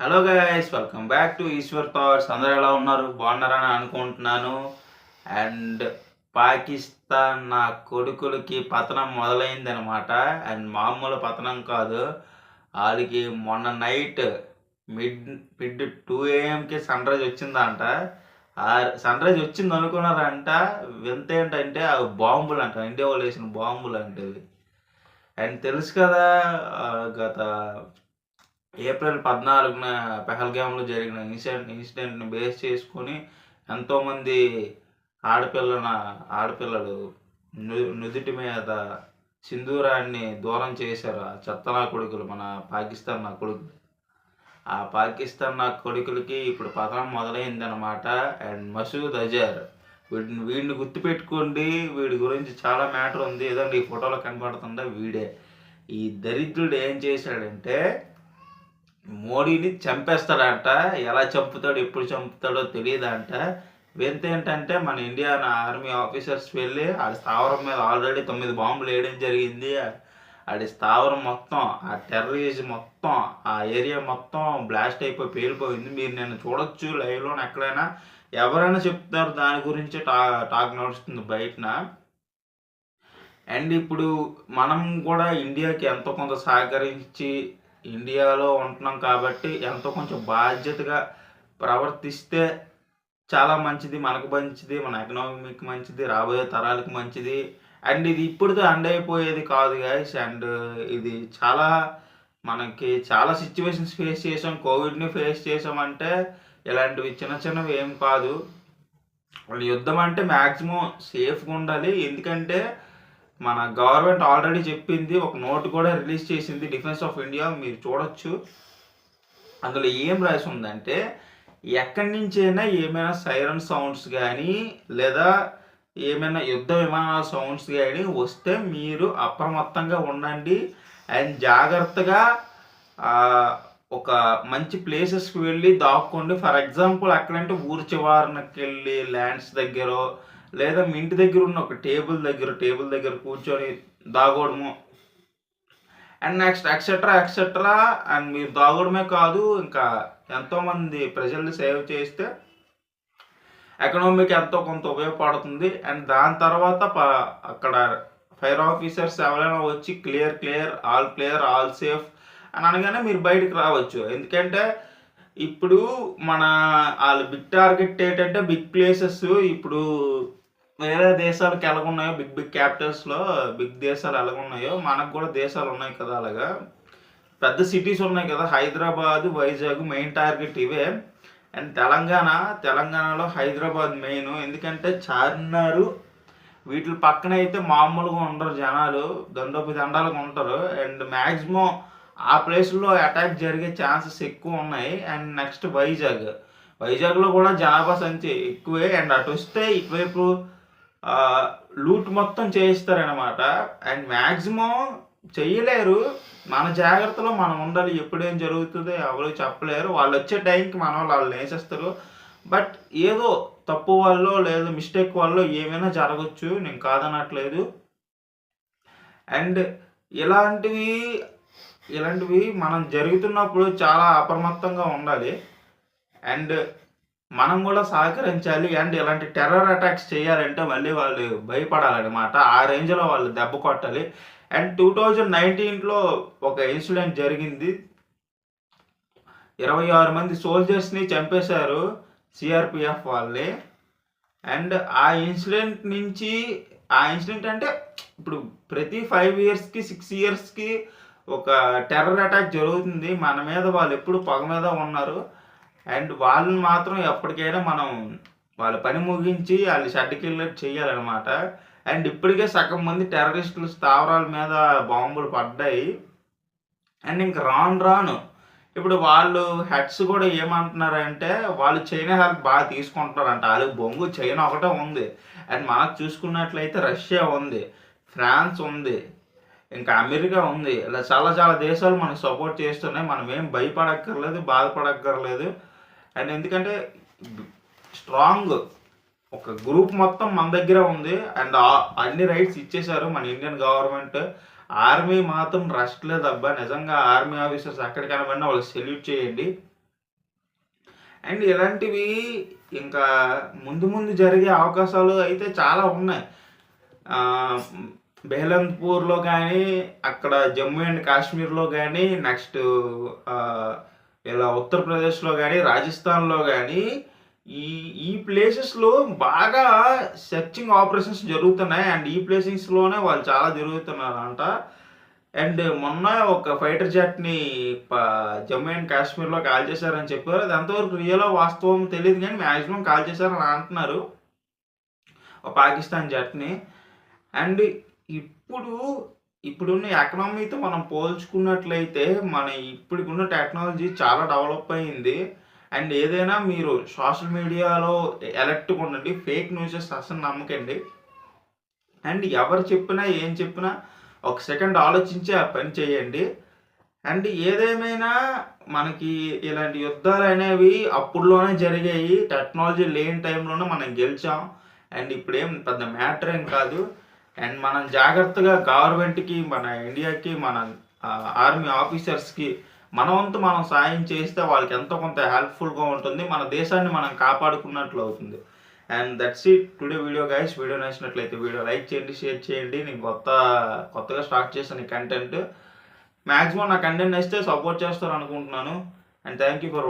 Hello guys, welcome back to Eshwar thoughts. అందరూ ఎలా ఉన్నారు? బాగున్నారని అనుకుంటున్నాను. అండ్ పాకిస్తాన్ నా కొడుకులకి పతనం మొదలైందనమాట. అండ్ మామూలు పతనం కాదు, వాళ్ళకి మొన్న night mid mid 2 AM sunrise వచ్చిందంట. ఆ సన్ రైజ్ వచ్చింది అనుకున్నారంట. వింత ఏంటంటే అవి బాంబులు అంట, ఇండియా వాళ్ళు వేసిన బాంబులు అంటే. అండ్ తెలుసు కదా, గత ఏప్రిల్ 14న పెహల్గామ్లో జరిగిన ఇన్సిడెంట్ని బేస్ చేసుకొని ఎంతోమంది ఆడపిల్లలు నుదుటి మీద సింధూరాన్ని దూరం చేశారు. ఆ చెత్త నా కొడుకులు, మన పాకిస్తాన్ నా కొడుకులు. ఆ పాకిస్తాన్ నా కొడుకులకి ఇప్పుడు పతనం మొదలైందనమాట. అండ్ మసూద్ అజర్, వీడిని గుర్తుపెట్టుకోండి. వీడి గురించి చాలా మ్యాటర్ ఉంది. ఏదండి ఈ ఫోటోలో కనబడుతుందా? వీడే. ఈ దరిద్రుడు ఏం చేశాడంటే మోడీని చంపేస్తాడంట. ఎలా చంపుతాడో, ఎప్పుడు చంపుతాడో తెలియదంట. వింత ఏంటంటే మన ఇండియన్ ఆర్మీ ఆఫీసర్స్ వెళ్ళి ఆ స్థావరం మీద ఆల్రెడీ 9 బాంబులు వేయడం జరిగింది. ఆడి స్థావరం మొత్తం, ఆ టెర్రరిజం మొత్తం, ఆ ఏరియా మొత్తం బ్లాస్ట్ అయిపోయి పేలిపోయింది. మీరు నేను చూడొచ్చు లైవ్లో ఎక్కడైనా. ఎవరైనా చెప్తారు దాని గురించి, టాక్ నడుస్తుంది బయటన. అండ్ ఇప్పుడు మనం కూడా ఇండియాకి ఎంతో కొంత సహకరించి ఇండియాలో ఉంటున్నాం కాబట్టి ఎంతో కొంచెం బాధ్యతగా ప్రవర్తిస్తే చాలా మంచిది, మనకు మంచిది, మన ఎకనామీకి మంచిది, రాబోయే తరాలకు మంచిది. అండ్ ఇది ఇప్పుడుతో ఎండ్ అయిపోయేది కాదు గైస్. అండ్ ఇది మనకి చాలా సిచ్యువేషన్స్ ఫేస్ చేసాం. కోవిడ్ని ఫేస్ చేసామంటే ఇలాంటివి చిన్న చిన్నవి ఏం కాదు. యుద్ధం అంటే మ్యాక్సిమం సేఫ్గా ఉండాలి. ఎందుకంటే మన గవర్నమెంట్ ఆల్రెడీ చెప్పింది, ఒక నోట్ కూడా రిలీజ్ చేసింది, డిఫెన్స్ ఆఫ్ ఇండియా. మీరు చూడొచ్చు. అందులో ఏం రాసి ఉందంటే, ఎక్కడి నుంచైనా ఏమైనా సైరన్ సౌండ్స్ కానీ లేదా ఏమైనా యుద్ధ విమానాల సౌండ్స్ కానీ వస్తే మీరు అప్రమత్తంగా ఉండండి. అండ్ జాగ్రత్తగా ఒక మంచి ప్లేసెస్కి వెళ్ళి దాక్కోండి. ఫర్ ఎగ్జాంపుల్ ఎక్కడంటే ఊరి చివరనకి వెళ్ళి ల్యాండ్స్ దగ్గర, లేదా మీ ఇంటి దగ్గర ఉన్న ఒక టేబుల్ దగ్గర కూర్చొని దాగోడము. And next etcetera. అండ్ మీరు దాగోడమే కాదు, ఇంకా ఎంతోమంది ప్రజల్ని సేవ్ చేస్తే ఎకనామీకి ఎంతో కొంత ఉపయోగపడుతుంది. అండ్ దాని తర్వాత అక్కడ ఫైర్ ఆఫీసర్స్ ఎవరైనా వచ్చి క్లియర్, ఆల్ సేఫ్ అని అనగానే మీరు బయటకు రావచ్చు. ఎందుకంటే ఇప్పుడు వాళ్ళు బిగ్ టార్గెట్ ఏంటంటే బిగ్ ప్లేసెస్. ఇప్పుడు వేరే దేశాలకు ఎలాగున్నాయో, బిగ్ క్యాపిటల్స్లో బిగ్ దేశాలు ఎలాగున్నాయో మనకు కూడా దేశాలు ఉన్నాయి కదా. అలాగా పెద్ద సిటీస్ ఉన్నాయి కదా, హైదరాబాద్, వైజాగ్ మెయిన్ టార్గెట్ ఇవే. అండ్ తెలంగాణలో హైదరాబాద్ మెయిన్. ఎందుకంటే చార్మినార్ వీటి పక్కన అయితే మామూలుగా ఉండరు జనాలు, దండాలుగా ఉంటారు. అండ్ మ్యాక్సిమం ఆ ప్లేస్లో అటాక్ జరిగే ఛాన్సెస్ ఎక్కువ ఉన్నాయి. అండ్ నెక్స్ట్ వైజాగ్లో కూడా జనాభా సంఖ్య ఎక్కువే. అండ్ అటు వస్తే ఇటువైపు లూట్ మొత్తం చేయిస్తారనమాట. అండ్ మ్యాక్సిమం చెయ్యలేరు. మన జాగ్రత్తలో మనం ఉండాలి. ఎప్పుడేం జరుగుతుందో ఎవరు చెప్పలేరు. వాళ్ళు వచ్చే టైంకి వాళ్ళు వేసేస్తారు. బట్ ఏదో తప్పు వల్ల లేదా మిస్టేక్ వల్ల ఏమైనా జరగచ్చు, నేను కాదనట్లేదు. అండ్ ఇలాంటివి మనం జరుగుతున్నప్పుడు చాలా అప్రమత్తంగా ఉండాలి. అండ్ మనం కూడా సహకరించాలి. అండ్ ఇలాంటి టెర్రర్ అటాక్స్ చేయాలంటే మళ్ళీ వాళ్ళు భయపడాలన్నమాట. ఆ రేంజ్లో వాళ్ళు దెబ్బ కొట్టాలి. అండ్ 2019లో ఒక ఇన్సిడెంట్ జరిగింది. 26 మంది సోల్జర్స్ని చంపేశారు సిఆర్పిఎఫ్ వాళ్ళే. అండ్ ఆ ఇన్సిడెంట్ అంటే ఇప్పుడు ప్రతి 5 yearsకి 6 yearsకి ఒక టెర్రర్ అటాక్ జరుగుతుంది మన మీద. వాళ్ళు ఎప్పుడు పగ మీద ఉన్నారు. అండ్ వాళ్ళని మాత్రం ఎప్పటికైనా మనం వాళ్ళ పని ముగించి వాళ్ళు షడ్కిల్లర్ చేయాలన్నమాట. అండ్ ఇప్పటికే సగం మంది టెర్రరిస్టులు స్థావరాల మీద బాంబులు పడ్డాయి. అండ్ ఇంక రాను ఇప్పుడు వాళ్ళు హెడ్స్ కూడా ఏమంటున్నారంటే, వాళ్ళు చైనా హెల్ప్ బాగా తీసుకుంటున్నారంట. వాళ్ళకి బొంగు చైనా ఒకటే ఉంది. అండ్ మనకు చూసుకున్నట్లయితే రష్యా ఉంది, ఫ్రాన్స్ ఉంది, ఇంకా అమెరికా ఉంది. ఇలా చాలా దేశాలు మనకు సపోర్ట్ చేస్తున్నాయి. మనం ఏం భయపడక్కర్లేదు, బాధపడక్కర్లేదు. అండ్ ఎందుకంటే స్ట్రాంగ్ ఒక గ్రూప్ మొత్తం మన దగ్గర ఉంది. అండ్ అన్ని రైట్స్ ఇచ్చేశారు మన ఇండియన్ గవర్నమెంట్. ఆర్మీ మాత్రం రెస్ట్ లేదబ్బా. నిజంగా ఆర్మీ ఆఫీసర్స్ ఎక్కడికైనా వాళ్ళకి సెల్యూట్ చేయండి. అండ్ ఇలాంటివి ఇంకా ముందు ముందు జరిగే అవకాశాలు అయితే చాలా ఉన్నాయి. బెహ్లంపూర్లో కానీ, అక్కడ జమ్మూ అండ్ కాశ్మీర్లో కానీ, నెక్స్ట్ ఇలా ఉత్తరప్రదేశ్లో కానీ, రాజస్థాన్లో కానీ ఈ ఈ ప్లేసెస్లో బాగా సెర్చింగ్ ఆపరేషన్స్ జరుగుతున్నాయి. అండ్ ఈ ప్లేసెస్లోనే వాళ్ళు చాలా తిరుగుతున్నారంట. అండ్ మొన్న ఒక ఫైటర్ జెట్ని జమ్మూ అండ్ కాశ్మీర్లో కాల్ చేశారని చెప్పారు. అది ఎంతవరకు రియలో వాస్తవం తెలియదు, కానీ మ్యాక్సిమం కాల్ చేశారని అంటున్నారు పాకిస్తాన్ జెట్ని. అండ్ ఇప్పుడున్న ఎకనామీతో మనం పోల్చుకున్నట్లయితే మన ఇప్పుడున్న టెక్నాలజీ చాలా డెవలప్ అయింది. అండ్ ఏదైనా మీరు సోషల్ మీడియాలో అలర్ట్గా ఉండండి, ఫేక్ న్యూసెస్ అసలు నమ్మకండి. అండ్ ఎవరు చెప్పినా ఏం చెప్పినా ఒక సెకండ్ ఆలోచించి ఆ పని చేయండి. అండ్ ఏదేమైనా మనకి ఇలాంటి యుద్ధాలు అనేవి అప్పుడులోనే జరిగాయి. టెక్నాలజీ లేని టైంలోనే మనం గెలిచాం. అండ్ ఇప్పుడేం పెద్ద మ్యాటర్ ఏం కాదు. అండ్ మనం జాగ్రత్తగా గవర్నమెంట్కి, మన ఇండియాకి, మన ఆర్మీ ఆఫీసర్స్కి మన వంతు మనం సాయం చేస్తే వాళ్ళకి ఎంతో కొంత హెల్ప్ఫుల్గా ఉంటుంది. మన దేశాన్ని మనం కాపాడుకున్నట్లు అవుతుంది. And that's it today video guys. Video నచ్చినట్లయితే వీడియో లైక్ చేయండి, షేర్ చేయండి. నేను కొత్తగా స్టార్ట్ చేశాను ఈ కంటెంట్. మ్యాక్సిమం నా కంటెంట్ నచ్చితే సపోర్ట్ చేస్తారు అనుకుంటున్నాను. And thank you for